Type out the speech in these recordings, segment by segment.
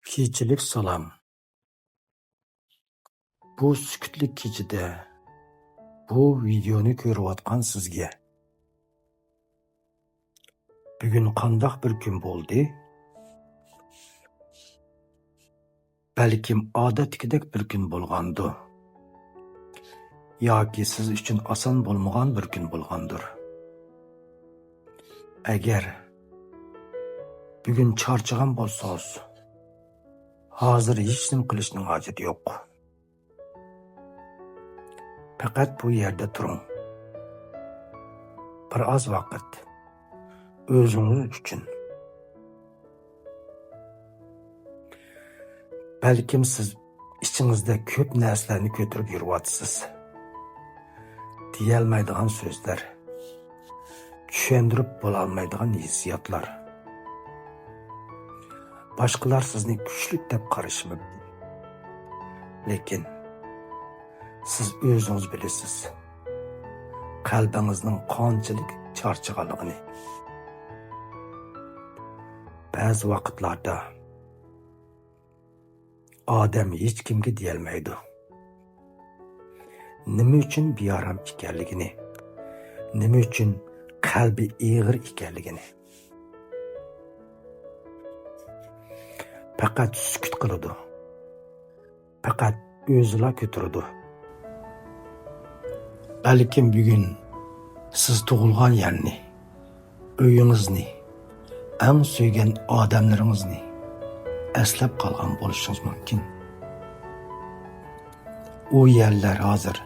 Keychilik salom. Bu sukutlik kechida bu videoni ko'rayotgan sizga bugun qandoq bir kun bo'ldi? Balkim odatdagidek bir kun bo'lgandir. Yoki siz uchun oson bo'lmagan bir kun bo'lgandir. Agar bugun charchagan bo'lsangiz, hozir hech nima qilishning hojati yo'q. Faqat bu yerda turing. Bir oz vaqt o'zingiz uchun. Balkim siz ichingizda ko'p narsalarni ko'tarib yuryapsiz. Deyolmaydigan so'zlar, tushuntirib bo'lolmaydigan hissiyotlar. Boshqalar sizni kuchli deb qarashi mumkin. Lekin siz o'zingiz bilasiz. Qalbingizning qanchalik charchaganligini. Ba'zi vaqtlarda odam hech kimga deyolmaydi. Nima uchun bearam ekanligini, nima uchun qalbi og'ir ekanligini. Faqat sukut qiladi. Faqat o'zila ko'taradi. Balkim bugun siz tug'ilgan yerni, uyingizni, eng suygan odamlaringizni eslab qolgan bo'lishingiz mumkin. U yerlar hozir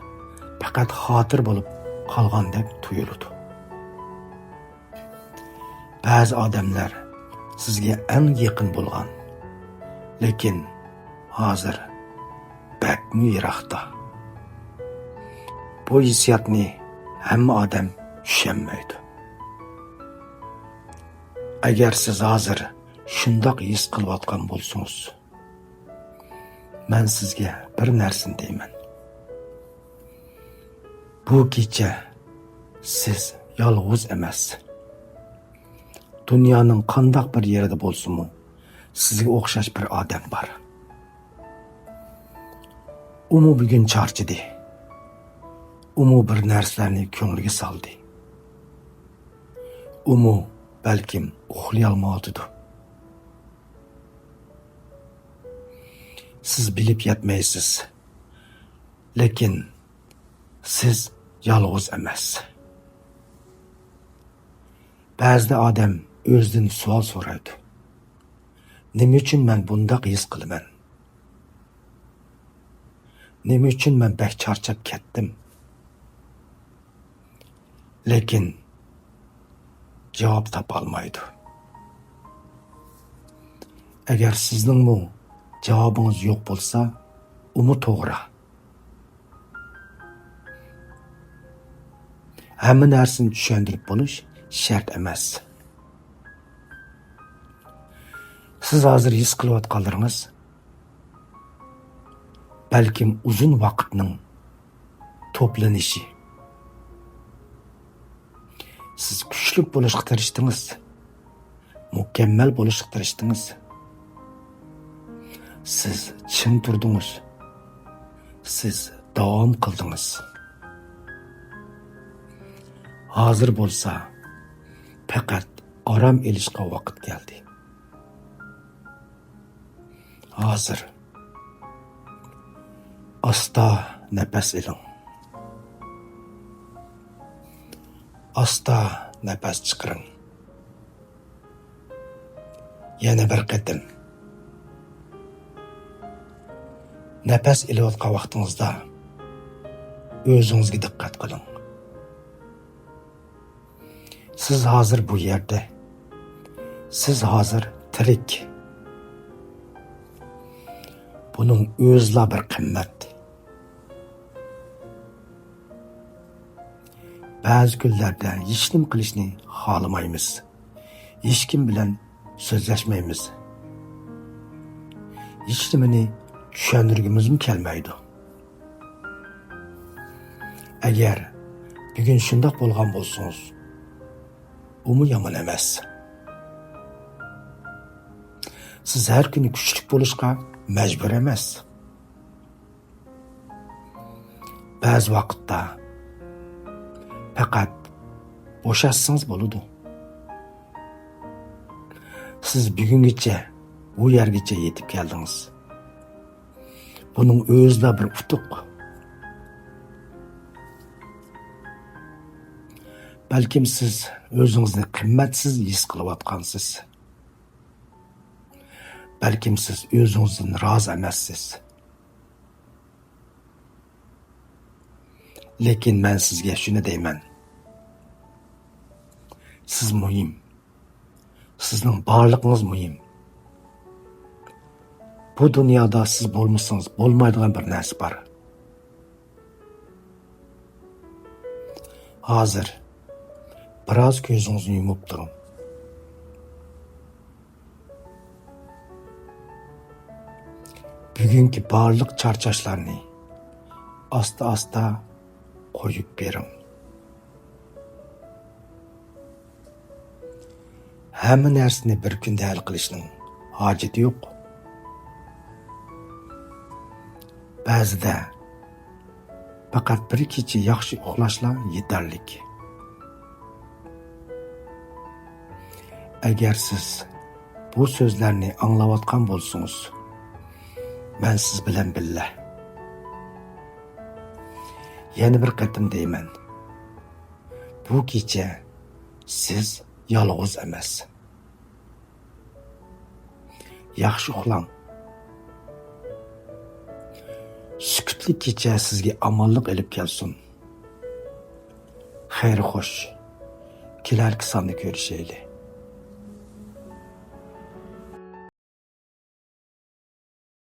faqat xotir bo'lib qolgandek tuyuladi. Ba'zi odamlar sizga eng yaqin bo'lgan, lekin hozir bakmi yiroqda. Bu hissiyotni hamma odam tushunmaydi. Agar siz hozir shundoq his qilayotgan bo'lsangiz, men sizga bir narsani deyman. Bu kecha siz yolg'iz emas. Dunyoning qandoq bir yerida bo'lsa-mu, sizga o'xshash bir odam bor. U bugun charchadi. U bir narsalarni ko'ngliga soldi. U balkim uxlay olmaydi. Siz bilib yetmaysiz. Lekin siz yolg'iz emas. Ba'zida odam o'zidan savol so'raydi. Nima uchun men bundoq his qilaman? Nima uchun men bak charchab ketdim? Lekin javob topolmaydi. Agar sizning bu javobingiz yo'q bo'lsa, u to'g'ri. Hamma narsani tushuntirib bo'lish shart emas. Siz hozir his qilayotganlaringiz balkim uzun vaqtning to'planishi. Siz kuchli bo'lishga tirishdingiz. Mukammal bo'lishga tirishdingiz. Siz chin turdingiz. Siz davom qildingiz. Hozir bo'lsa, faqat orom olishga vaqt keldi. Hozir asta nafas oling. Asta nafas chiqaring. Yana bir qatim. Nafas olayotgan vaqtingizda o'zingizga diqqat qiling. Siz hozir bu yerda. Siz hozir tirik. Bunun o'zla bir qimmat. Ba'zi kunlarda hech nima qilishni xohlamaymiz. Hech kim bilan so'zlashmaymiz. Hech nimani tushuntirgimiz kelmaydi. Agar bugun shundoq bo'lgan bo'lsangiz, u yomon emas. Siz her kuni kuchli bo'lishga majbur emas. Ba'zi vaqtda faqat bo'shashsangiz bo'ladi. Siz bugungacha bu yergacha yetib keldingiz. Buning o'zida bir utuq. Balkim siz o'zingizni qimmatsiz his qilayotgansiz. Balkim siz o'zingizdan rozi emassiz. Lekin men sizga shuni deyman. Siz muhim. Sizning borligingiz muhim. Bu dunyoda siz bo'lmasangiz bo'lmaydigan bir narsa bor. Hozir biroz ko'zingizni yumib turing. Bugungi barliq charchashlarni asta-asta qo'yib bering. Hamma narsani bir kunda hal qilishning hojati yo'q. Ba'zida faqat bir kecha yaxshi uxlashlar yetarli. Agar siz bu so'zlarni anglayotgan bo'lsangiz, men siz bilan birga. Yana bir qatim deyman. Bu kecha siz yolg'iz emas. Yaxshi uxlang. Sukutli kecha sizga omonlik elib kelsin. Xayr xo'sh. Kelarki sonda ko'rishaylik.